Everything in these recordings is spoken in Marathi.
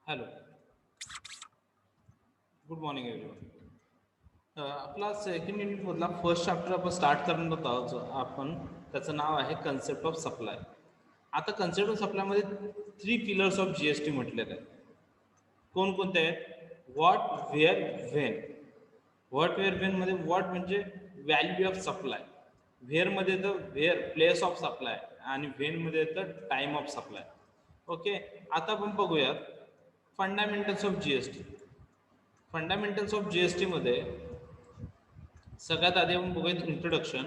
Hello, good morning everyone. आपला सेकंड युनिटमधला फर्स्ट चॅप्टर आपण स्टार्ट करणार होतो. आपण त्याचं नाव आहे कन्सेप्ट ऑफ सप्लाय. आता कन्सेप्ट ऑफ सप्लायमध्ये 3 पिलर्स ऑफ जीएसटी म्हटलेले आहेत. कोणकोणते आहेत? What, where, when. What, where, when मध्ये व्हॉट म्हणजे व्हॅल्यू ऑफ सप्लाय, व्हेअर मध्ये येतं व्हेअर प्लेस ऑफ सप्लाय, आणि व्हेन मध्ये येतं टाइम ऑफ सप्लाय. ओके, आता आपण बघूयात fundamentals of GST. Fundamentals of GST मध्ये सगळ्यात आधी आपण बघूयात introduction.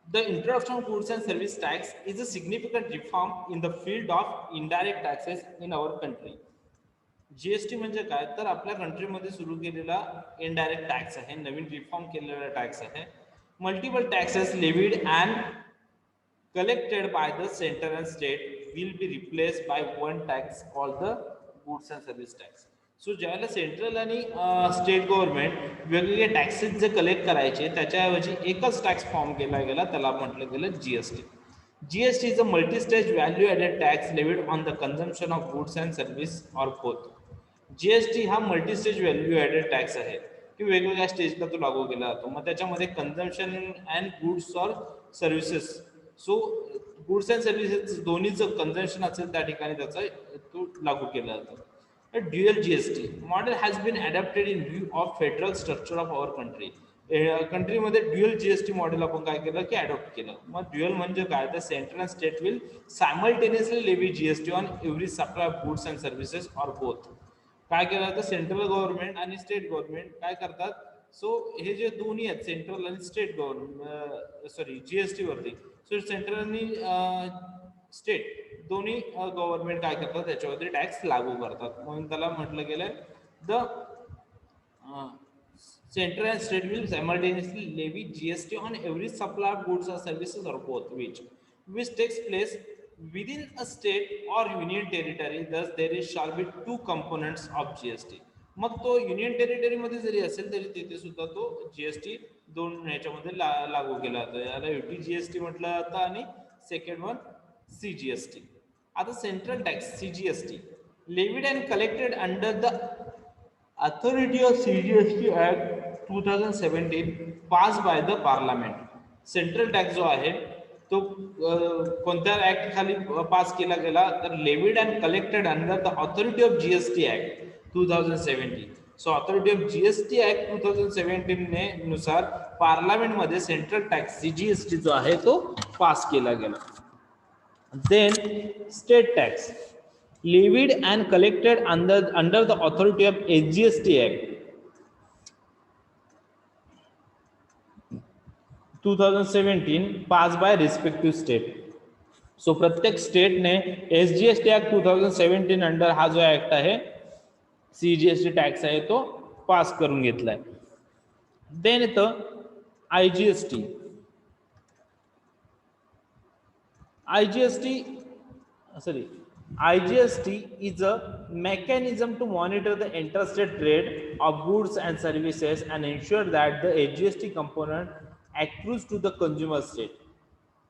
The introduction of goods and service tax is a significant reform in the field of indirect taxes in our country. GST म्हणजे काय, तर आपल्या कंट्रीमध्ये सुरू केलेला इनडायरेक्ट टॅक्स आहे, नवीन रिफॉर्म केलेला टॅक्स आहे. Multiple taxes levied and collected by the center and state will be replaced by one tax called the goods and service tax. So ज्यावेळेला सेंट्रल आणि स्टेट गव्हर्नमेंट वेगवेगळे टॅक्सेस जे कलेक्ट करायचे त्याच्याऐवजी एकच टॅक्स फॉर्म केला गेला, त्याला म्हटलं गेलं GST. GST is a multi stage value added tax levied on the consumption of goods and service or both. GST हा multi stage value added tax आहे की वेगवेगळ्या स्टेजला तो लागू केला जातो. मग त्याच्यामध्ये consumption and goods or services, so goods and services दोन्हीचं कन्झम्पशन असेल त्या ठिकाणी त्याचा तो लागू केला जातो. Dual GST model has been adapted in view of federal structure of our country. कंट्रीमध्ये ड्युअल जीएसटी मॉडेल आपण काय केलं की अडॉप्ट केलं. मग ड्युअल म्हणजे काय, तर central and state will simultaneously levy GST on every supply of goods and services or both. काय केलं जातं, सेंट्रल गव्हर्नमेंट आणि स्टेट गव्हर्नमेंट काय करतात, सो हे जे दोन्ही आहेत सेंट्रल आणि स्टेट गव्हर्नमेंट, सॉरी जीएसटी वरती, सो सेंट्रल आणि स्टेट दोन्ही गव्हर्नमेंट काय करतात त्याच्यावरती टॅक्स लागू करतात. म्हणून त्याला म्हटलं गेलं the central and state will simultaneously levy GST on every supply of goods or services or both, which takes place within a state or union territory. Thus, there is shall be two components of GST. मग तो युनियन टेरिटरीमध्ये जरी असेल तरी तिथे सुद्धा तो जीएसटी दोन ह्याच्यामध्ये लागू केला जातो. याला युटी जीएसटी म्हटलं जातं आणि सेकंड वन सीजीएसटी. आता central tax CGST levied and collected under the Authority of CGST Act 2017 passed by the Parliament. Central tax जो आहे तो कोणत्या ऍक्ट खाली पास केला गेला, तर levied and collected under the authority of GST act 2017. So authority of GST act 2017 ने नुसार पार्लमेंटमध्ये सेंट्रल टॅक्स सीजीएसटी जो आहे तो पास केला गेला. Then state tax levied and collected under the authority of SGST Act 2017 passed by respective state. So प्रत्येक स्टेटने एसजीएसटी ऍक्ट 2017 अंडर हा जो ऍक्ट आहे सीजीएसटी टॅक्स आहे तो पास करून घेतलाय. देन येतं IGST. IGST is a mechanism to monitor the interstate trade of goods and services and ensure that the GST component accrues to the consumer state.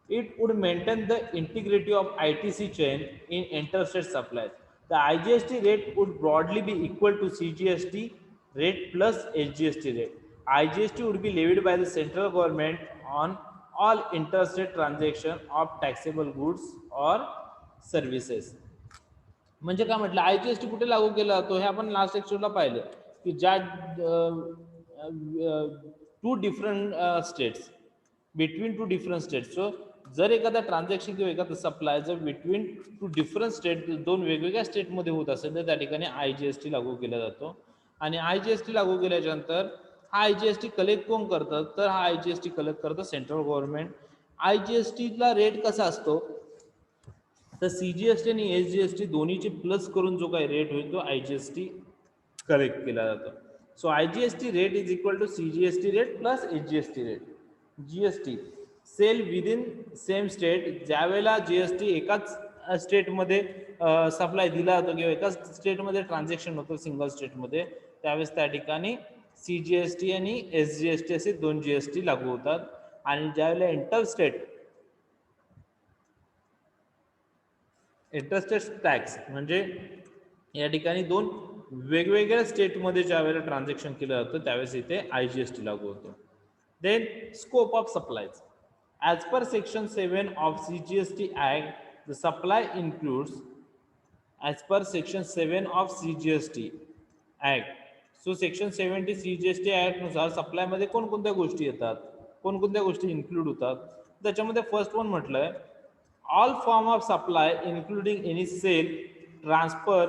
It would maintain the integrity of ITC chain in interstate supplies. The IGST rate would broadly be equal to CGST rate plus SGST rate. IGST would be levied by the central government on all interstate transaction of taxable goods or services. म्हणजे काय म्हटलं, आयजीएसटी कुठे लागू केला जातो हे आपण लास्ट लेक्चरला पाहिलं की ज्या two different states, between two different states. So जर एखादा ट्रान्झॅक्शन किंवा एखादा सप्लाय जर बिटवीन टू डिफरंट स्टेट, दोन वेगवेगळ्या स्टेटमध्ये होत असेल तर त्या ठिकाणी आयजीएसटी लागू केला जातो. आणि आयजीएसटी लागू केल्याच्यानंतर हा आयजीएसटी कलेक्ट कोण करतं, तर हा आयजीएसटी कलेक्ट करतं सेंट्रल गव्हर्नमेंट. आयजीएसटीला रेट कसा असतो, तर सीजीएसटी आणि एसजीएसटी दोन्हीचे प्लस करून जो काही रेट होईल तो आयजीएसटी कलेक्ट केला जातो. So IGST rate is equal to CGST rate plus SGST rate. GST sale within same state, ज्या वेळेला जीएसटी एकाच स्टेटमध्ये सप्लाय दिला जातो किंवा एकाच स्टेटमध्ये ट्रान्झॅक्शन होतं सिंगल स्टेटमध्ये, त्यावेळेस त्या ठिकाणी सीजीएसटी आणि एसजीएसटी असे दोन जीएसटी लागू होतात. आणि ज्यावेळेला इंटरस्टेट टॅक्स म्हणजे या ठिकाणी दोन वेगवेगळ्या स्टेटमध्ये ज्या वेळेला ट्रान्झॅक्शन केलं जातं त्यावेळेस इथे IGST लागू होतो. Then scope of supplies as per section 7 of CGST act the supply includes as per section 7 of CGST act. So section 70 CGST ॲक्टनुसार सप्लायमध्ये कोणकोणत्या गोष्टी येतात, कोणकोणत्या गोष्टी इन्क्लूड होतात. त्याच्यामध्ये फर्स्ट वन म्हटलंय all form of supply including any sale, transfer,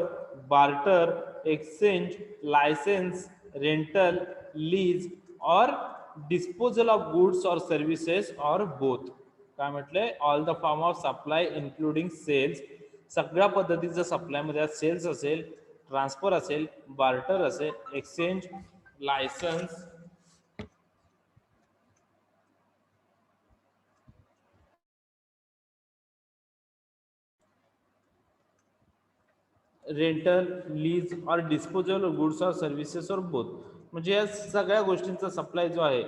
barter, exchange, license, rental, lease or disposal of goods or services or both. काय म्हटलंय all the form of supply including sales, सगळ्या पद्धतीचं सप्लायमध्ये सेल्स असेल, ट्रान्सफर असेल, बार्टर असेल, exchange, licence, rental, lease or disposal of goods or services or both. म्हणजे या सगळ्या गोष्टींचा सप्लाय जो आहे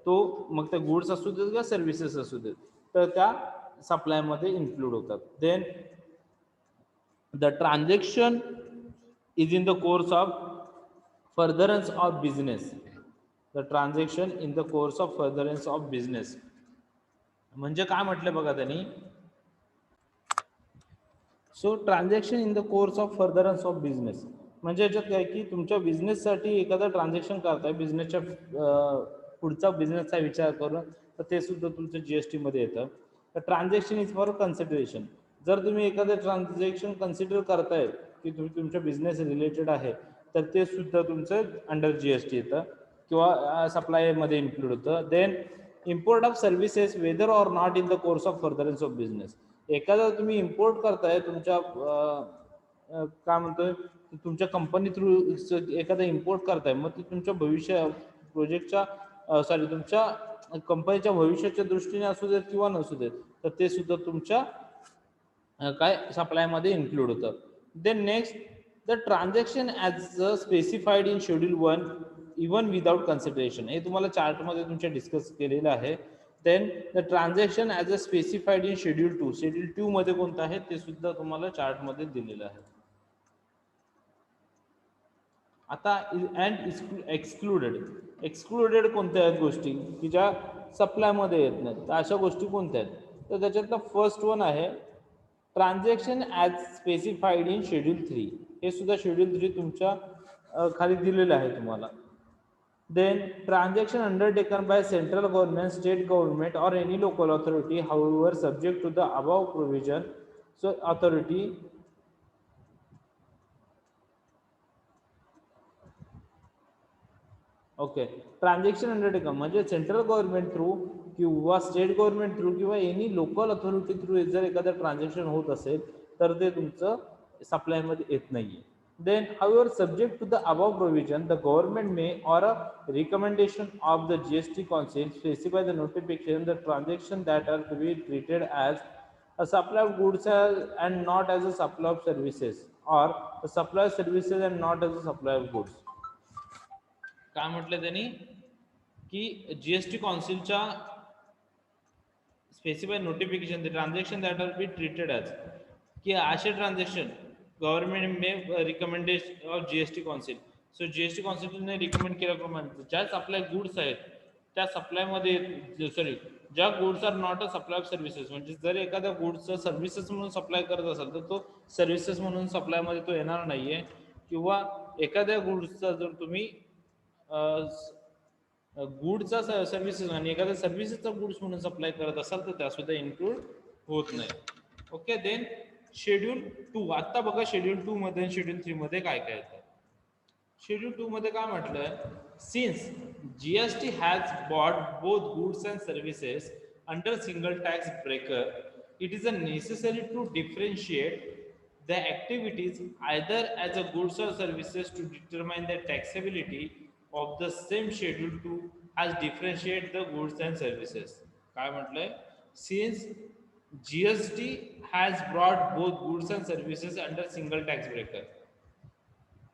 तो मग त्या गुड्स असू देत किंवा सर्व्हिसेस असू देत तर त्या सप्लायमध्ये इन्क्लूड होतात. Then the transaction is in the course of furtherance of business. The transaction in the course of furtherance of business म्हणजे काय म्हटलं बघा त्यांनी. So transaction in the course of furtherance of business म्हणजे याच्यात काय की तुमच्या बिझनेससाठी एखादं ट्रान्झॅक्शन करताय, बिझनेसच्या पुढचा बिझनेसचा विचार करून, तर ते सुद्धा तुमचं GST मध्ये येतं. तर ट्रान्झॅक्शन इज फॉर कन्सिडरेशन. जर तुम्ही एखादं ट्रान्झॅक्शन कन्सिडर करताय की तुम्ही तुमच्या बिझनेस रिलेटेड आहे तर ते सुद्धा तुमचं अंडर GST येतं किंवा सप्लायमध्ये इन्क्लूड होतं. Then import of services whether or not in the course of furtherance of business. एखादा तुम्ही इम्पोर्ट करताय तुमच्या काय म्हणतोय तुमच्या कंपनी थ्रू एखादा इम्पोर्ट करताय, मग ते तुमच्या भविष्य प्रोजेक्टच्या सॉरी तुमच्या कंपनीच्या भविष्याच्या दृष्टीने असू देत किंवा नसू देत तर ते सुद्धा तुमच्या काय सप्लायमध्ये इन्क्लूड होतं. Then next the transaction as specified in schedule 1 even without consideration. हे तुम्हाला चार्टमध्ये तुमच्या डिस्कस केलेलं आहे. Then the transaction as a specified in schedule 2. Schedule 2 मध्ये कोणतं आहे ते सुद्धा तुम्हाला चार्टमध्ये दिलेलं आहे. आता अँड एक्सक्लुडेड कोणत्या आहेत गोष्टी की ज्या सप्लायमध्ये येत नाहीत, तर अशा गोष्टी कोणत्या आहेत, तर त्याच्यातलं फर्स्ट वन आहे transaction as specified in schedule 3. हे सुद्धा शेड्यूल 3 तुमच्या खाली दिलेलं आहे तुम्हाला. Then transaction undertaken by central government, state government or any local authority, however subject to the above provision. So authority okay. Transaction undertaken म्हणजे सेंट्रल गव्हर्नमेंट थ्रू किंवा स्टेट गव्हर्नमेंट थ्रू किंवा एनी लोकल अथॉरिटी थ्रू जर एखादं ट्रान्झॅक्शन होत असेल तर ते तुमचं सप्लायमध्ये येत नाहीये. Then, however, subject to the above provision, the government may, or a recommendation of the GST Council, specify the notification the transaction that are to be treated as a supply of goods and not as a supply of services, or a supply of services and not as a supply of goods. काय म्हटलं त्यांनी की GST काउन्सिलच्या specify notification the transaction that are be treated as की असे transaction government may recommendation of GST council. So GST काउन्सिलने रिकमेंड केल्याप्रमाणे ज्या सप्लाय गुड्स आहेत त्या सप्लायमध्ये सॉरी ज्या goods are not a supply of services म्हणजे जर एखाद्या गुड्सचं सर्व्हिसेस म्हणून सप्लाय करत असाल तर तो सर्व्हिसेस म्हणून सप्लायमध्ये तो येणार नाहीये. किंवा एखाद्या गुड्सचा जर तुम्ही गुडचा सर्व्हिसेस आणि एखाद्या सर्व्हिसेसचा गुड्स म्हणून सप्लाय करत असाल तर त्या सुद्धा इन्क्लूड होत नाही. ओके. Then schedule 2. आता बघा शेड्यूल 2 मध्ये आणि शेड्यूल 3 मध्ये काय काय येतं. शेड्यूल 2 मध्ये काय म्हटलंय, since GST has bought both goods and services under single tax bracket it is a necessary to differentiate the activities either as a goods or services to determine the taxability of the same schedule to as differentiate the goods and services. काय म्हटलंय, since GST has brought both goods and services under single tax bracket.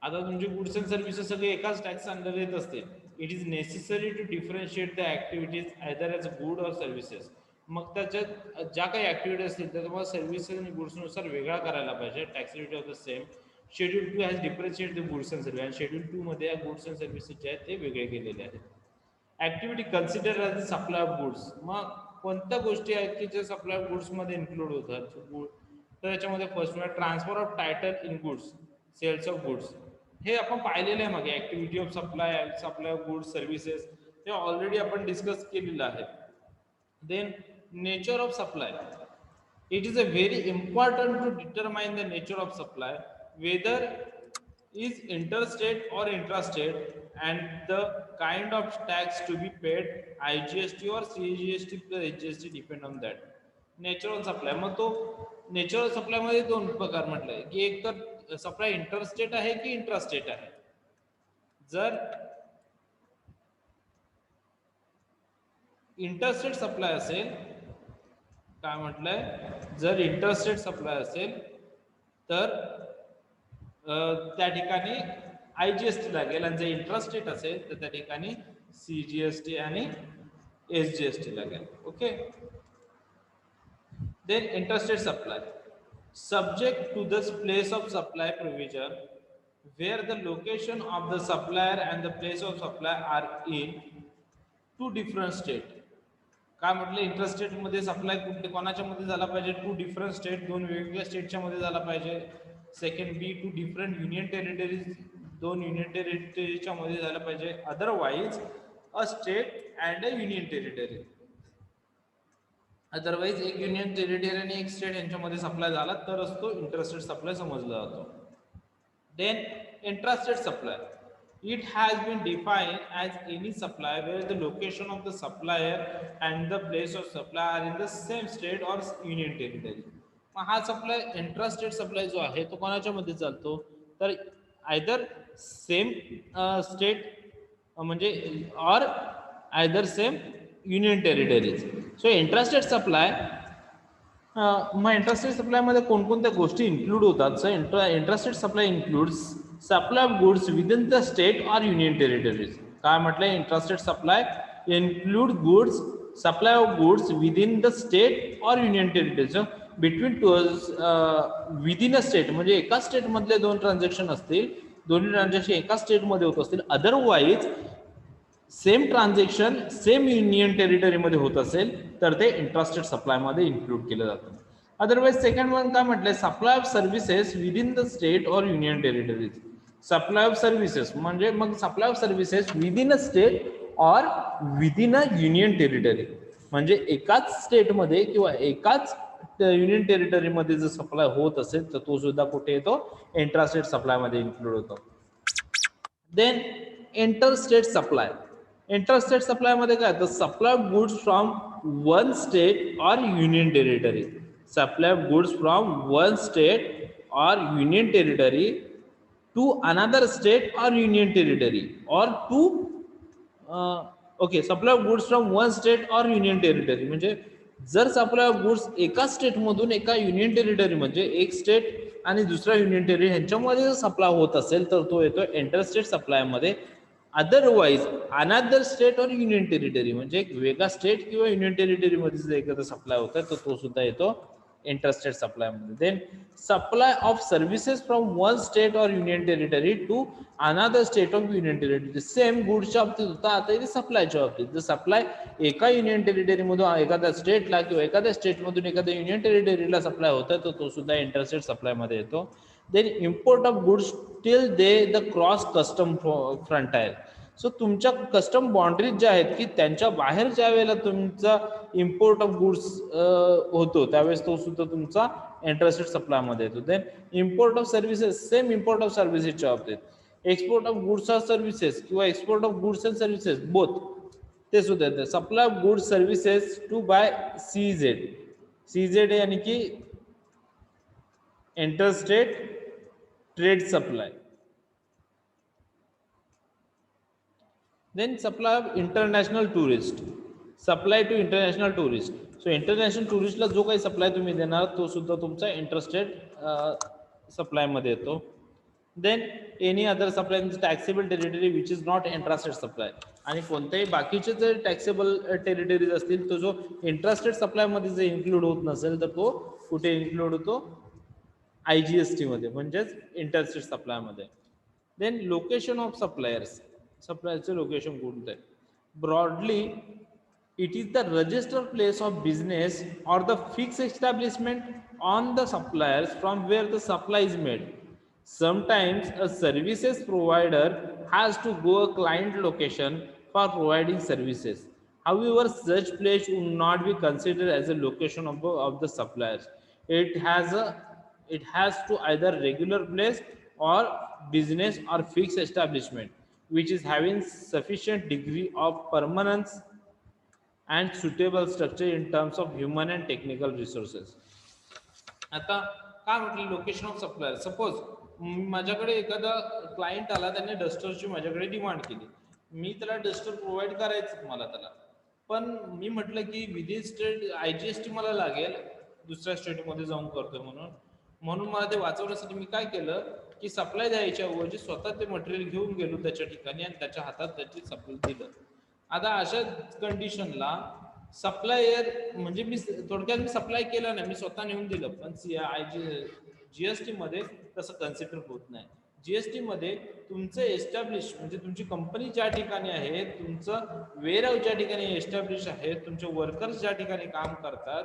आता तुमचे गुड्स अँड सर्व्हिसेस सगळे एकाच टॅक्स अंडर येत असते. It is necessary to differentiate the activities either as good or services. मग त्याच्यात ज्या काही ऍक्टिव्हिटी असतील त्या तुम्हाला सर्व्हिसेस आणि गुड्सनुसार वेगळा करायला पाहिजे. Taxability of the same schedule 2 has differentiate the goods and service, आणि शेड्यूल 2 मध्ये या गुड्स अँड सर्व्हिसेस जे आहेत ते वेगळे केलेले आहेत. Activity consider as the supply of goods, मग कोणत्या गोष्टी आहेत की जे सप्लाय ऑफ गुड्स मध्ये इन्क्लूड होतात. तर याच्यामध्ये फर्स्ट म्हणजे transfer of title in goods, sales of goods, हे आपण पाहिलेलं आहे मागे. Activity of supply, supply of goods services, हे ऑलरेडी आपण डिस्कस केलेलं आहे. Then nature of supply, it is a very important to determine the nature of supply, whether is interstate or intrastate, and the kind of tax to be paid, IGST or CGST plus HGST depend on that. Nature of supply, मग तो नेचर ऑफ सप्लाय मध्ये दोन प्रकार म्हटलंय की एक तर सप्लाय इंटरस्टेट आहे की इंट्रास्टेट आहे. जर इंटरस्टेट सप्लाय असेल, काय म्हटलंय, जर इंटरस्टेट सप्लाय असेल तर त्या ठिकाणी IGST लागेल, आणि जर इंट्रास्टेट असेल तर त्या ठिकाणी CGST आणि SGST लागेल. Okay. Then interstate supply, subject to the place of supply provision, where the location of the supplier and the place of supply are in two different state. काय म्हटलं, इंटरस्टेट मध्ये सप्लाय कुठे कोणाच्या मध्ये झाला पाहिजे, टू डिफरंट स्टेट, दोन वेगवेगळ्या स्टेटच्या मध्ये झाला पाहिजे. Second B two different union territories, दोन युनियन टेरिटरीच्या मध्ये झाला पाहिजे. Otherwise a state and a union territory, otherwise एक युनियन टेरिटरी आणि एक स्टेट यांच्यामध्ये सप्लाय झाला तरच तो इंटरस्टेट सप्लाय समजला जातो. Then intrastate supply, it has been defined as any supply where the location of the supplier and the place of supply are in the same state or union territory. मग हा सप्लाय इंट्रास्टेट सप्लाय जो आहे तो कोणाच्या मध्ये चालतो, तर आयदर सेम स्टेट म्हणजे or either same union territories. So intrastate supply, मग इंट्रास्टेट सप्लाय मध्ये कोणकोणत्या गोष्टी इन्क्लूड होतात. So intrastate supply includes supply of goods within the state or union territories. काय म्हटलंय, intrastate supply include goods, supply of goods within the state or union territories. Between two within a state म्हणजे एका स्टेट मधले दोन ट्रान्झॅक्शन असतील, दोन्ही ट्रान्झॅक्शन एका स्टेट मध्ये होत असतील, otherwise same transaction same union territory मध्ये होत असेल तर ते इंट्रास्टेट सप्लाय मध्ये इन्क्लूड केलं जातं. अदरवाइज सेकंड वन काय म्हटलंय, supply of services within the state or union territories. Supply of services म्हणजे मग supply of services within a state or within a union territory, म्हणजे एकाच स्टेटमध्ये किंवा एकाच युनियन टेरिटरीमध्ये जर सप्लाय होत असेल तर तो सुद्धा कुठे येतो, इंट्रास्टेट सप्लाय मध्ये इन्क्लूड होतो. Then interstate supply, interstate supply मध्ये काय, तर supply of goods from one state or union territory, supply of goods from one state or union territory to another state or union territory or to okay, supply of goods from one state or union territory म्हणजे जर सप्लाय ऑफ गुड्स एका स्टेट मधून एका युनियन टेरिटरी म्हणजे एक स्टेट आणि दुसरा युनियन टेरिटरी ह्यांच्यामध्ये जर सप्लाय होत असेल तर तो येतो इंटरस्टेट सप्लाय मध्ये. Otherwise another state or union territory म्हणजे एक वेगळा स्टेट किंवा युनियन टेरिटरी मध्ये जर एखादा सप्लाय होत आहे तर तो सुद्धा येतो इंटरस्टेट सप्लाय मध्ये. Then supply of services from one state or union territory to another state of union territory, same गुड्सच्या बाबतीत होता, आता इथे सप्लायच्या बाबतीत. जर सप्लाय एका युनियन टेरिटरी मधून एखाद्या स्टेटला किंवा एखाद्या स्टेट मधून एखाद्या युनियन टेरिटरीला सप्लाय होता तर तो सुद्धा इंटरस्टेट सप्लाय मध्ये येतो. Then import of goods till they the cross custom frontier, so तुमच्या कस्टम बाउंड्रीज ज्या आहेत की त्यांच्या बाहेर ज्या वेळेला तुमचा इम्पोर्ट ऑफ गुड्स होतो त्यावेळेस तो सुद्धा तुमचा इंटरस्टेट सप्लाय मध्ये येतो. Then import of services, same import of सर्व्हिसेसच्या बाबतीत, export of goods or services किंवा export of goods and services both ते सुद्धा येते. Supply of goods services to by CZ, CZ यानी की interstate trade supply. Then supply of international tourist, supply to international tourist. So international tourist ला जो काही सप्लाय तुम्ही देणार तो सुद्धा तुमचा इंटरस्टेट सप्लाय मध्ये येतो. Then any other supply in taxable territory which is not intrastate supply, आणि कोणत्याही बाकीचे जर टॅक्सेबल टेरिटरीज असतील तो जो इंट्रास्टेट सप्लाय मध्ये जर इन्क्लूड होत नसेल तर तो कुठे इन्क्लूड होतो, IGST मध्ये म्हणजेच इंटरस्टेट सप्लायमध्ये. देन लोकेशन ऑफ सप्लायर्स, सप्लायरचे लोकेशन कोणतं आहे? Broadly it is the registered place of business or the fixed establishment on the suppliers from where the supply is made. Sometimes a services provider has to go a client location for providing services. However, such place would not be considered as a location of the suppliers. It has a it has to either regular place or business or fixed establishment which is having sufficient degree of permanence and suitable structure in terms of human and technical resources. आता काय म्हटलं लोकेशन ऑफ सप्लायर, सपोज माझ्याकडे एखादा क्लायंट आला, त्याने डस्टरची माझ्याकडे डिमांड केली, मी त्याला डस्टर प्रोव्हाइड करायचं मला त्याला, पण मी म्हटलं की विदिन स्टेट IGST मला लागेल, दुसऱ्या स्टेटमध्ये जाऊन करतोय म्हणून म्हणून मला ते वाचवण्यासाठी मी काय केलं की सप्लाय द्यायच्या ऐवजी स्वतः ते मटेरियल घेऊन गेलो त्याच्या ठिकाणी आणि त्याच्या हातात त्याची सप्लाय दिलं. आता अशा कंडिशनला सप्लायर म्हणजे मी थोडक्यात मी सप्लाय केलं नाही, मी स्वतः नेऊन दिलं, पण GST मध्ये तसं कन्सिडर होत नाही. GST मध्ये तुमचं एस्टॅब्लिश म्हणजे तुमची कंपनी ज्या ठिकाणी आहे, तुमचं वेअरहाऊस ज्या ठिकाणी एस्टॅब्लिश आहे, तुमचे वर्कर्स ज्या ठिकाणी काम करतात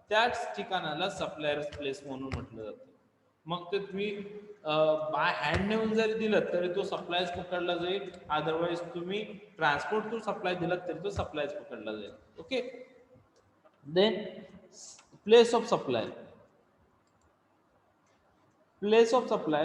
त्याच ठिकाणाला सप्लायर्स प्लेस म्हणून म्हटलं जातं. मग ते तुम्ही बाय हँड नेऊन जरी दिलं तरी तो सप्लायच पकडला जाईल, अदरवाईज तुम्ही ट्रान्सपोर्ट टू सप्लाय दिला तरी तो सप्लायच पकडला जाईल. Okay. Then place of supply. Place of supply.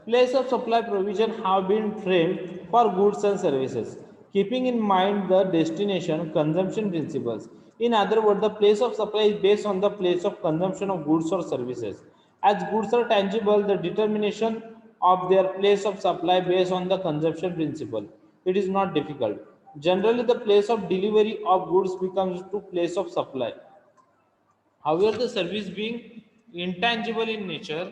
Place of supply provision have been framed for goods and services, keeping in mind the destination consumption principles. In other words, the place of supply is based on the place of consumption of goods or services. As goods are tangible, the determination of their place of supply based on the consumption principle. It is not difficult. Generally, the place of delivery of goods becomes to place of supply. However, the service being intangible in nature,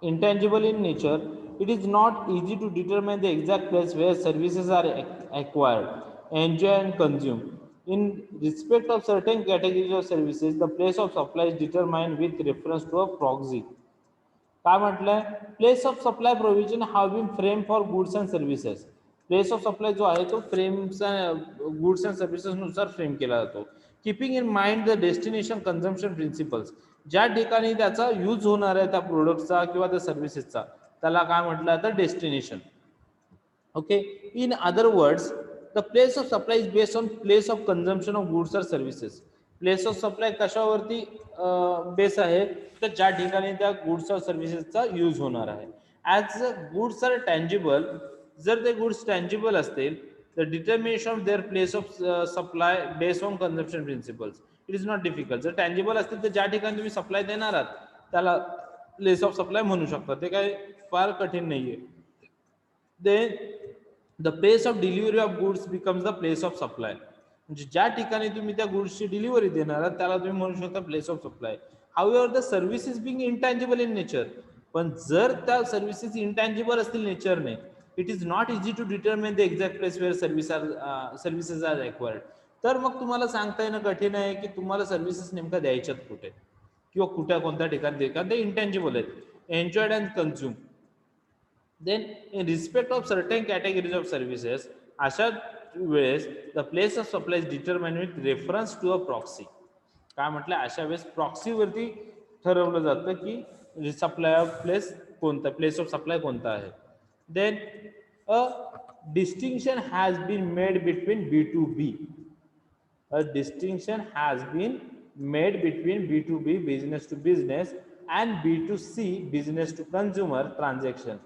intangible in nature, it is not easy to determine the exact place where services are acquired, enjoyed and consumed. In respect of certain categories of services, the place of supply is determined with reference to a proxy. काय म्हटलंय? Place of supply provision have been frame for goods and services. Place of supply जो आहे तो फ्रेमचा गुड्स अँड सर्व्हिसेस नुसार फ्रेम केला जातो. Keeping in mind the destination consumption principles, ज्या ठिकाणी त्याचा यूज होणार आहे त्या प्रोडक्टचा किंवा त्या सर्व्हिसेसचा, त्याला काय म्हटलं जातं? Destination. Okay. In other words, the place of supply is based on place of consumption of goods or services. Place of supply कशावरती बेस आहे? तर ज्या ठिकाणी त्या गुड्स और सर्व्हिसेसचा यूज होणार आहे. ॲज गुड्स आर टँजिबल, जर ते गुड्स टँजिबल असतील, the determination of their place of supply based on consumption principles. It is not difficult. जर टँजिबल असतील तर ज्या ठिकाणी तुम्ही सप्लाय देणार आहात त्याला प्लेस ऑफ सप्लाय म्हणू शकता, ते काही फार कठीण नाहीये. Then the place of delivery of goods becomes the place of supply. म्हणजे ज्या ठिकाणी तुम्ही त्या गुड्सची डिलिव्हरी देणार आहात त्याला तुम्ही म्हणू शकता place of supply. However the services being intangible in nature, पण जर त्या सर्व्हिसेस इंटँजिबल असतील नेचरने, it is not easy to determine the exact place where services are required. तर मग तुम्हाला सांगता येणं कठीण आहे की तुम्हाला सर्व्हिसेस नेमका द्यायच्यात कुठे किंवा कुठे कोणत्या ठिकाणी द्यायचं, कारण ते इंटँजिबल आहेत, enjoyed and consume. Then in respect of certain categories of services, अशा वेळेस the place of supply is determined with reference to a proxy. काय म्हटलं? अशा वेळेस प्रॉक्सीवरती ठरवलं जातं की सप्लाय प्लेस कोणता, प्लेस ऑफ सप्लाय कोणता आहे. Then a distinction has been made between B2B. A distinction has been made between B2B, business to business, and B2C, business to consumer transactions.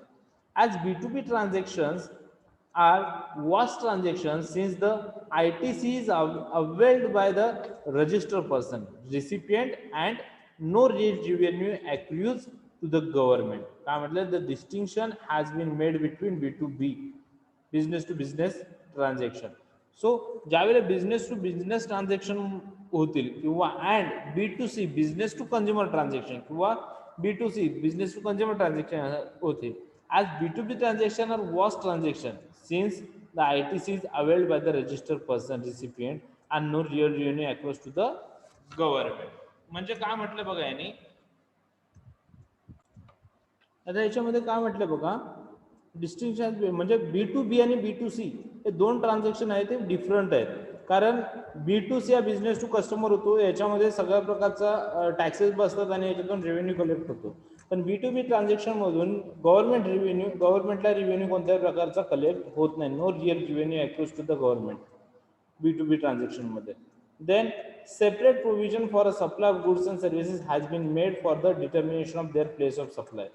As B2B transactions are vast transactions, since the ITC is availed by the registered person, recipient, and no revenue accrues to the government. The distinction has been made between B2B, business to business transaction. So ज्यावेळेला बिझनेस टू बिझनेस ट्रान्झॅक्शन होतील किंवा and B2C, business to consumer transaction, किंवा B2C, business to consumer transaction होतील. As B2B transaction are vast transaction, since the ITC is availed by the registered person, recipient, and no real revenue accrues to the government. म्हणजे काय म्हटलं बघा यांनी, आता याच्यामध्ये काय म्हटलं बघा, डिस्टिंक्शन म्हणजे B2B आणि B2C हे दोन ट्रान्झॅक्शन आहेत ते डिफरंट आहेत. कारण B2C हा बिझनेस टू कस्टमर होतो, याच्यामध्ये सगळ्या प्रकारचा टॅक्सेस बसतात आणि याच्यातून रेव्हेन्यू कलेक्ट होतो. पण B2B ट्रान्झॅक्शन मधून गव्हर्नमेंटला रेव्हेन्यू कोणत्याही प्रकारचा कलेक्ट होत नाही. No real revenue accrues to the government B2B transaction मध्ये. Then separate provision for a supply of goods and services has been made for the determination of their place of supply.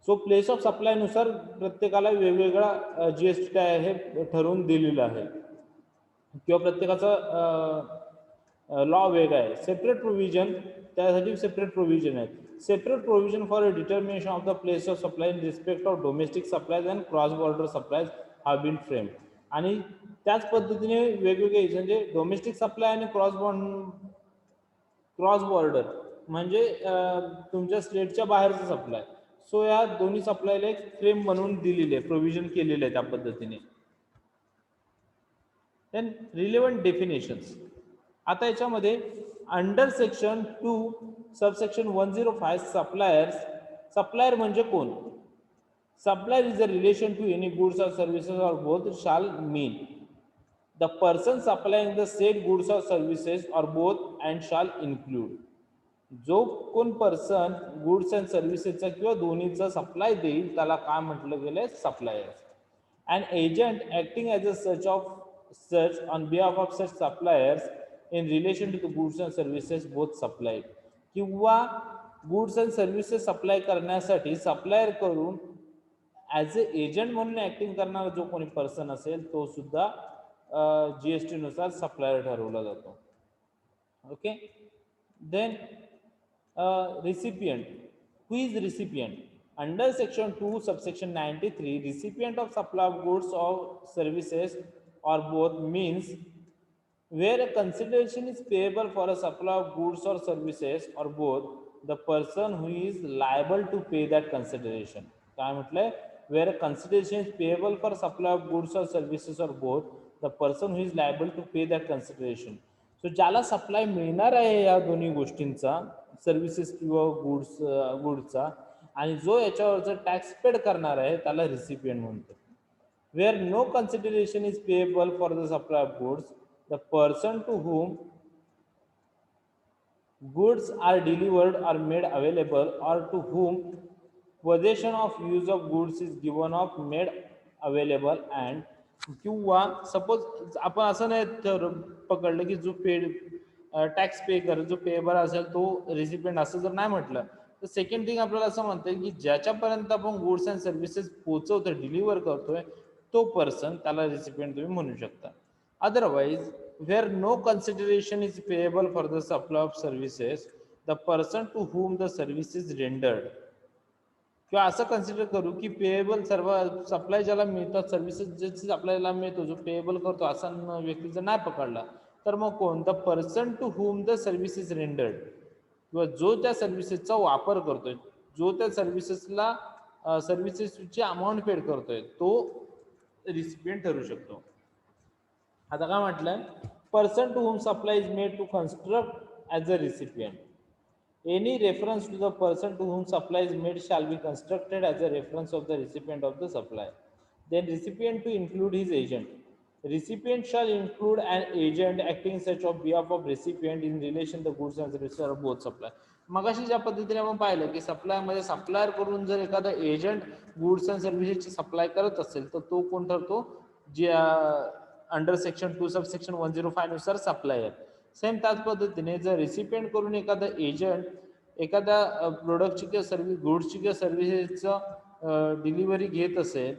So place of supply नुसार प्रत्येकाला वेगवेगळा GST काय आहे ठरवून दिलेलं आहे किंवा प्रत्येकाचा लॉ वेगळा आहे. सेपरेट प्रोव्हिजन, त्यासाठी सेपरेट प्रोव्हिजन आहे. Separate provision for a determination of the place of supply in respect of domestic supplies and cross border supplies have been frame. आणि त्याच पद्धतीने वेगवेगळे म्हणजे डोमेस्टिक सप्लाय आणि क्रॉस बॉर्डर म्हणजे तुमच्या स्टेटच्या बाहेरचा सप्लाय. सो या दोन्ही सप्लायला एक फ्रेम बनवून दिलेली आहे, प्रोव्हिजन केलेलं आहे त्या पद्धतीने. Then relevant definitions. आता याच्यामध्ये under section 2 subsection 105 suppliers. Supplier म्हणजे कोण? Supplier is a relation to any goods or services or both shall mean the person supplying the said goods or services or both and shall include. जो कोण पर्सन गुड्स अँड सर्व्हिसेसचा किंवा दोन्हीचा सप्लाय देईल त्याला काय म्हटलं गेलंय? Supplier. An agent acting as a such on behalf of such suppliers in relation to the goods and services both supplied. किंवा गुड्स अँड सर्व्हिसेस सप्लाय करण्यासाठी सप्लायर करून ॲज अ एजंट म्हणून ऍक्टिंग करणारा जो कोणी पर्सन असेल तो सुद्धा GST नुसार सप्लायर ठरवला जातो. Okay. Then recipient. Who is recipient? Under section 2 subsection 93, recipient of supply of goods or services or both means where a consideration is payable for a supply of goods or services or both, the person who is liable to pay that consideration. काय म्हटलंय? Where a consideration is payable for supply of goods or services or both, the person who is liable to pay that consideration. So ज्याला सप्लाय मिळणार आहे या दोन्ही गोष्टींचा, सर्व्हिसेस किंवा गुड्सचा, आणि जो याच्यावरचा टॅक्स पेड करणार आहे त्याला रिसिपियंट म्हणतो. Where no consideration is payable for the supply of goods, the person to whom goods are delivered or made available or to whom possession of use of goods is given of made available and. किंवा सपोज आपण असं नाही पकडलं की जो टॅक्स पे कर जो पेएबल असेल तो रेसिपियंट, असं जर नाही म्हटलं तर सेकंड थिंग आपल्याला असं म्हणता येईल की ज्याच्यापर्यंत आपण गुड्स अँड सर्व्हिसेस पोहोचवतोय, डिलिव्हर करतोय, तो पर्सन त्याला रेसिपियंट तुम्ही म्हणू शकता. Otherwise where no consideration is payable for the supply of services, the person to whom the service is rendered. किंवा असं कन्सिडर करू की पेएबल सर्व सप्लाय ज्याला मिळतात, सर्व्हिसेस ज्याची आपल्याला मिळतो, जो पेएबल करतो असा व्यक्ती जर नाही पकडला तर मग कोण? The person to whom the service is rendered, किंवा जो त्या सर्व्हिसेसचा वापर करतोय, जो त्या सर्व्हिसेसची अमाऊंट पेड करतोय, तो रिसिपियंट ठरू शकतो. आता काय म्हटलंय? Person to whom supply is made to construct as a recipient. Any reference to the person to whom supply is made shall be constructed as a reference of the recipient of the supply. Then recipient to include his agent. Recipient shall include an agent acting such on behalf of recipient in relation to goods and services or both supply. मगाशी ज्या पद्धतीने आपण पाहिलं की सप्लायमध्ये सप्लायर करून जर एखादा एजंट गुड्स अँड सर्व्हिसेसची सप्लाय करत असेल तर तो कोण ठरतो? जे अंडर सेक्शन 2 सब सेक्शन 105 नुसार सप्लायर. सेम त्याच पद्धतीने जर रिसिपियंट करून एखादा एजंट एखाद्या प्रोडक्टची किंवा सर्व्हिस, गुड्सची किंवा सर्व्हिसेसचं डिलिव्हरी घेत असेल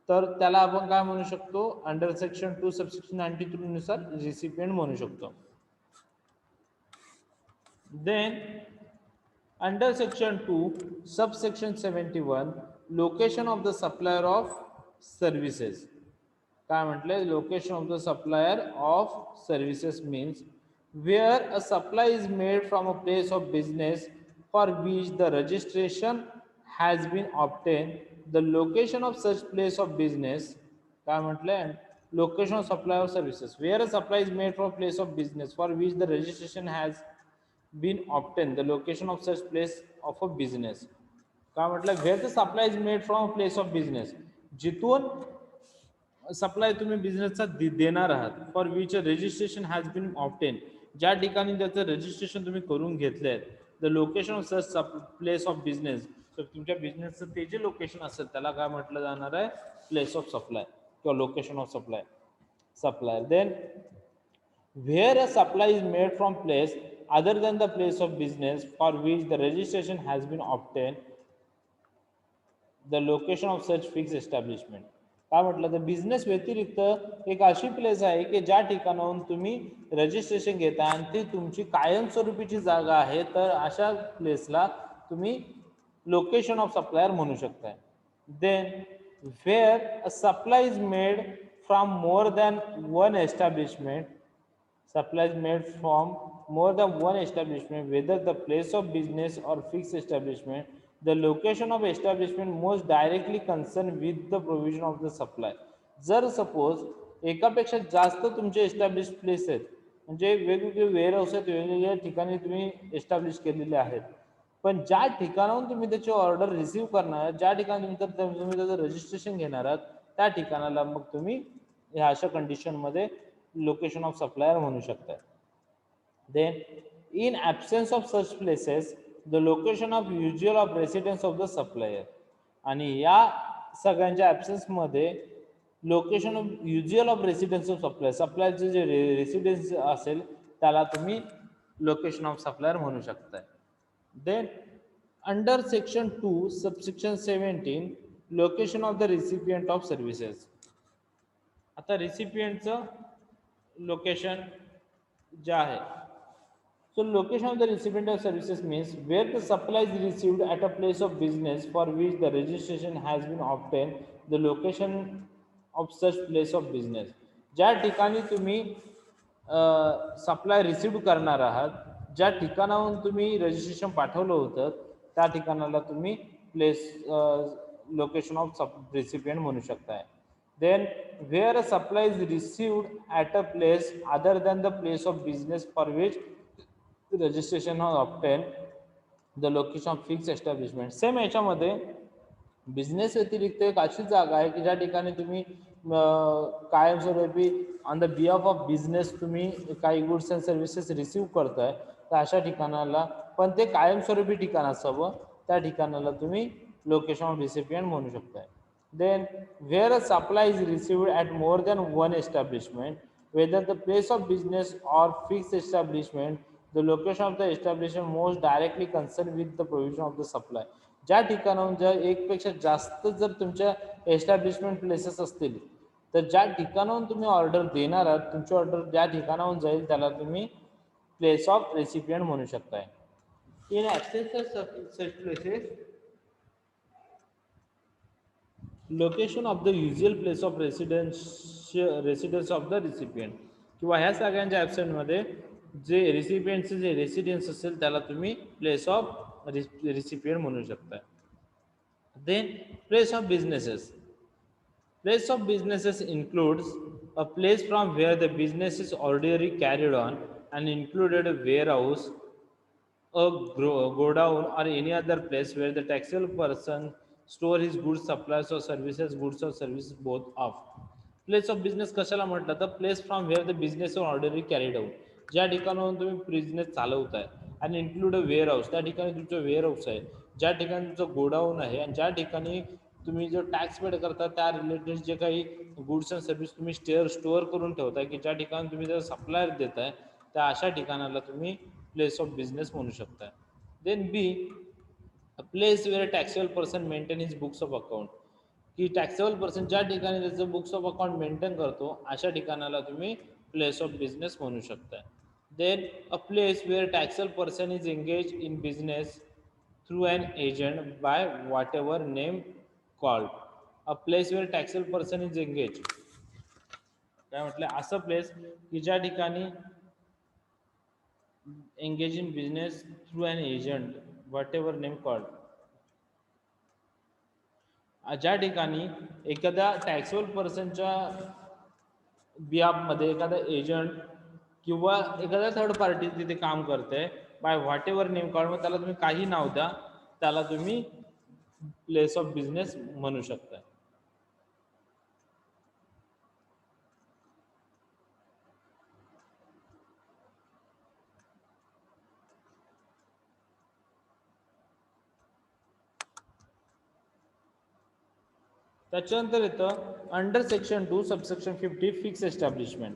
तर त्याला आपण काय म्हणू शकतो? अंडर सेक्शन 2 सबसेक्शन 93 नुसार रिसिपियंट म्हणू शकतो. Then under section 2 subsection 71 location of the supplier of services. काय म्हटलंय? Location of the supplier of services means where a supply is made from a place of business for which the registration has been obtained, the location of such place of business. काय म्हटलंय? location of supply of services. Where a supply is made from place of business for which the registration has been obtained, the location of such place of a business. काय म्हटलं, where the supply is made from a place of business, जिथून सप्लाय तुम्ही बिझनेसचा देणार आहात, for which registration has been obtain, ज्या ठिकाणी त्याचं रजिस्ट्रेशन तुम्ही करून घेतलंय, the location of such place of business, तर तुमच्या बिझनेसचं ते जे लोकेशन असेल त्याला काय म्हटलं जाणार आहे, प्लेस ऑफ सप्लाय किंवा location of supply. Then where a supply is made from place other than the place of business for which the registration has been obtained, the location of such fix establishment. काय म्हटलं, तर बिझनेस व्यतिरिक्त एक अशी प्लेस आहे की ज्या ठिकाणाहून तुम्ही रजिस्ट्रेशन घेता आणि ती तुमची कायमस्वरूपीची जागा आहे, तर अशा प्लेसला तुम्ही लोकेशन ऑफ सप्लायर म्हणू शकताय. Then where a supply is made from more than one establishment, supply is made from more than one establishment, whether the place of business or fixed establishment, the location of establishment most directly concerned with the provision of the supply. जर सपोज एकापेक्षा जास्त तुमचे एस्टॅब्लिश प्लेस आहेत, म्हणजे वेगवेगळे वेअरहाऊस आहेत, वेगवेगळ्या ठिकाणी तुम्ही एस्टॅब्लिश केलेले आहेत, पण ज्या ठिकाणाहून तुम्ही त्याची ऑर्डर रिसीव्ह करणार आहात, ज्या ठिकाणी तुम्ही त्याचं रजिस्ट्रेशन घेणार आहात, त्या ठिकाणाला मग तुम्ही ह्या अशा कंडिशनमध्ये लोकेशन ऑफ सप्लायर म्हणू शकता. Then in absence of such places, the location of usual of residence of the supplier. आणि या सगळ्यांच्या ॲब्सेन्समध्ये location of usual of residence of supplier, सप्लायरचे जे रेसिडेन्स असेल त्याला तुम्ही लोकेशन ऑफ सप्लायर म्हणू शकताय. Then under section 2 subsection 17, location of the recipient of services. आता रिसिपियंटचं लोकेशन जे आहे, so location of the recipient of services means where the supply is received at a place of business for which the registration has been obtained, the location of such place of business. ज्या ठिकाणी तुम्ही सप्लाय रिसीव्ह करणार आहात, ज्या ठिकाणाहून तुम्ही रजिस्ट्रेशन पाठवलं होतं, त्या ठिकाणाला तुम्ही प्लेस लोकेशन ऑफ रिसिपियंट म्हणू शकताय. Then where a supply is received at a place other than the place of business for which registration obtain, the location of fix establishment. Same याच्यामध्ये बिझनेस व्यतिरिक्त एक अशी जागा आहे की ज्या ठिकाणी तुम्ही कायमस्वरूपी on the behalf of business तुम्ही काही गुड्स अँड सर्व्हिसेस रिसीव्ह करताय, तर अशा ठिकाणाला, पण ते कायमस्वरूपी ठिकाण असावं, त्या ठिकाणाला तुम्ही लोकेशन ऑफ रिसिपियंट म्हणू शकताय. Then where a supply is received at more than one establishment, whether the place of business or fixed establishment, the location of the establishment most directly concerned with the provision of the supply. ज्या ठिकाणाहून जर एकपेक्षा जास्त जर तुमच्या एस्टॅब्लिशमेंट प्लेसेस असतील, तर ज्या ठिकाणाहून तुम्ही ऑर्डर देणार आहात, तुमची ऑर्डर ज्या ठिकाणाहून जाईल त्याला तुम्ही प्लेस ऑफ रेसिपियंट म्हणू शकताय. In absence of such places, location of the usual place of residence of the recipient, किंवा ह्या सगळ्यांच्या ॲब्सेंटमध्ये जे रिसिपियंटचे जे रेसिडेन्स असेल त्याला तुम्ही प्लेस ऑफ रिसिपियंट म्हणू शकता. Then place of businesses. Place of businesses includes a place from where the business is ordinarily carried on and included a warehouse, a godown or any other place where the taxable person store his goods, supplies or services, goods or services both of. Place of business कशाला म्हटलं, तर place from where the business orderly carried out, ज्या ठिकाणाहून तुम्ही बिझनेस चालवताय, आणि इन्क्लूड अ वेअर हाऊस, त्या ठिकाणी तुमचं वेअर हाऊस आहे, ज्या ठिकाणी तुमचं गोडाऊन आहे, आणि ज्या ठिकाणी तुम्ही जो टॅक्स पेड करता त्या रिलेटेड जे काही गुड्स अँड सर्व्हिस तुम्ही स्टोअर करून ठेवताय, की ज्या ठिकाणी तुम्ही जर सप्लायर देताय, त्या अशा ठिकाणाला तुम्ही प्लेस ऑफ बिझनेस म्हणू शकताय. Then B, a place where taxable person maintain his books of account, की टॅक्सेबल पर्सन ज्या ठिकाणी त्याचं बुक्स ऑफ अकाउंट मेंटेन करतो, अशा ठिकाणाला तुम्ही प्लेस ऑफ बिझनेस म्हणू शकताय. Then a place where taxable person is engage in business through an agent by whatever name called. A place where taxable person is engage, काय म्हटलं, असं प्लेस की ज्या ठिकाणी engage in business through an agent whatever name called, ज्या ठिकाणी एखाद्या टॅक्सेबल पर्सनच्या बिहाफमध्ये एखादा एजंट किंवा एखादा थर्ड पार्टी तिथे काम करते बाय व्हॉट एव्हर नेम काढून, मग त्याला तुम्ही काही नाव द्या, त्याला तुम्ही प्लेस ऑफ बिझनेस म्हणू शकता. त्याच्यानंतर येतं under section 2 subsection 50 fix establishment.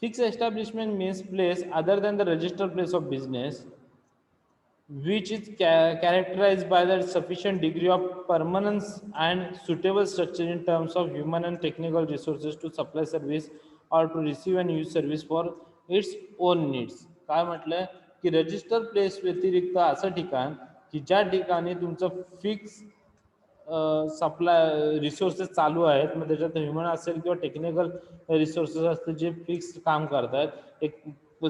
Fix establishment means place other than the registered place of business which is characterized by the sufficient degree of permanence and suitable structure in terms of human and technical resources to supply service or to receive and use service for its own needs. काय म्हटलं की रजिस्टर प्लेस व्यतिरिक्त असं ठिकाण की ज्या ठिकाणी तुमचं फिक्स सप्लाय रिसोर्सेस चालू आहेत, मग त्याच्यात ह्युमन असेल किंवा टेक्निकल रिसोर्सेस असतील जे फिक्स काम करतात, एक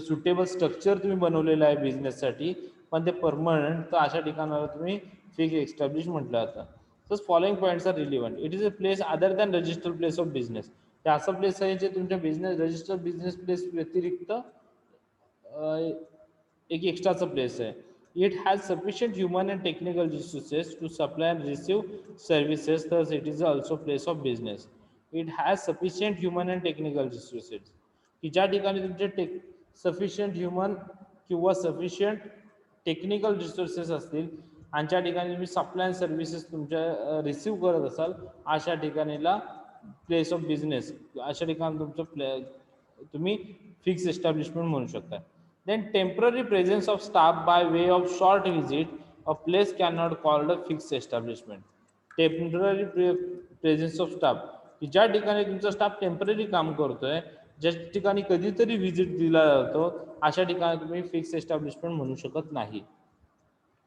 सुटेबल स्ट्रक्चर तुम्ही बनवलेलं आहे बिझनेससाठी, पण ते परमनंट, तर अशा ठिकाणाला तुम्ही फिक्स एस्टॅब्लिश म्हटलं जातं. So following points are relevant. It is a place other than registered place of business. ते असं प्लेस आहे जे तुमच्या बिझनेस रजिस्टर्ड बिझनेस प्लेस व्यतिरिक्त एक एक्स्ट्राचा प्लेस आहे. It has sufficient human and technical resources to supply and receive services, thus it is also place of business. It has sufficient human and technical resources. की ज्या ठिकाणी तुमचे सफिशियंट ह्युमन किंवा सफिशियंट टेक्निकल रिसोर्सेस असतील आणि ज्या ठिकाणी तुम्ही सप्लाय सर्व्हिसेस तुमच्या रिसीव्ह करत असाल, अशा ठिकाणीला प्लेस ऑफ बिझनेस, अशा ठिकाणी तुमचं तुम्ही फिक्स एस्टॅब्लिशमेंट म्हणू शकता. Then temporary presence of staff by way of short visit, a place cannot called a fixed establishment. Temporary presence of staff की ज्या ठिकाणी तुमचा स्टाफ टेम्पररी काम करतोय, ज्या ठिकाणी कधीतरी व्हिजिट दिला जातो, अशा ठिकाणी तुम्ही फिक्स एस्टॅब्लिशमेंट म्हणू शकत नाही.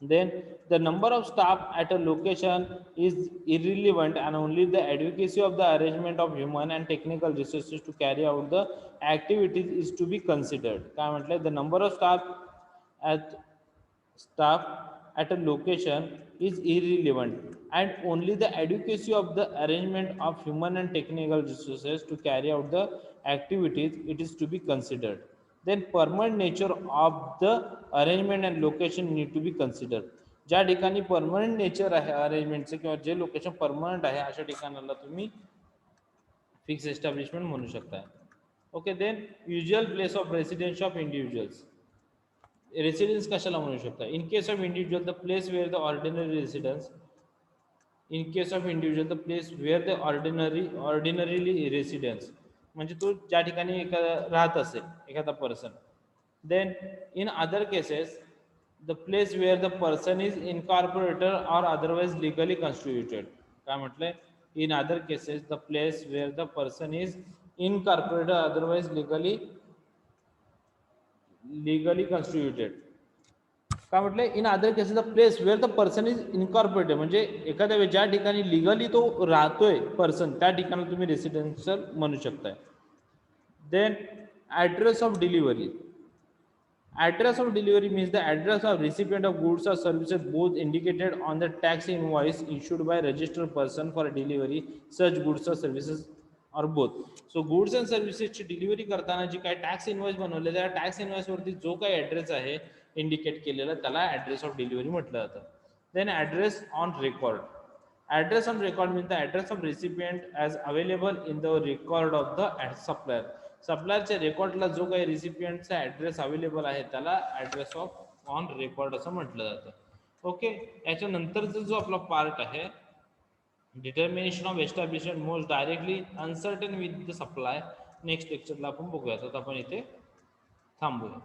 Then the number of staff at a location is irrelevant and only the advocacy of the arrangement of human and technical resources to carry out the activities is to be considered. काय म्हटलं, the number of at staff at a location is irrelevant and only the adequacy of the arrangement of human and technical resources to carry out the activities it is to be considered. Then permanent nature of the arrangement and location need to be considered. ज्या ठिकाणी परमनंट नेचर आहे अरेंजमेंटचं किंवा जे लोकेशन परमनंट आहे, अशा ठिकाणाला तुम्ही फिक्स एस्टॅब्लिशमेंट म्हणू शकता. Okay. Then usual place of residence of individuals. Residence कशाला म्हणू शकता? In case of individual the place where the ordinary residence. In case of individual the place where the ordinarily residence, म्हणजे तो ज्या ठिकाणी एखादा राहत असेल एखादा person. Then in other cases the place where the person is incorporated or otherwise legally constituted. काय म्हटलंय? In other cases the place where the person is incorporated otherwise legally constituted. काय म्हटलंय? In other cases the place where the person is incorporated, म्हणजे एखाद्या ज्या ठिकाणी लिगली तो राहतोय पर्सन, त्या ठिकाणी तुम्ही रेसिडेन्शियल म्हणू शकताय. Then address of delivery. Address of delivery means the address of recipient of goods or services both indicated on the tax invoice issued by registered person for delivery such goods or services or both. So goods and services ची डिलिव्हरी करताना जी काय टॅक्स इनवॉइस बनवलेलं आहे, टॅक्स इनवॉइस वरती जो काही ॲड्रेस आहे इंडिकेट केलेला, त्याला ॲड्रेस ऑफ डिलिव्हरी म्हटलं जातं. Then address on record. Address on record means the address of recipient as available in the record of the supplier. सप्लायरच्या रेकॉर्डला जो काही रिसिपियंटचा ॲड्रेस अवेलेबल आहे त्याला ॲड्रेस ऑफ ऑन रेकॉर्ड असं म्हटलं जातं. ओके. याच्यानंतरचा जो आपला पार्ट आहे, determination of establishment most directly uncertain with the supply, next लेक्चरला आपण बघूया. तर आपण इथे थांबूया.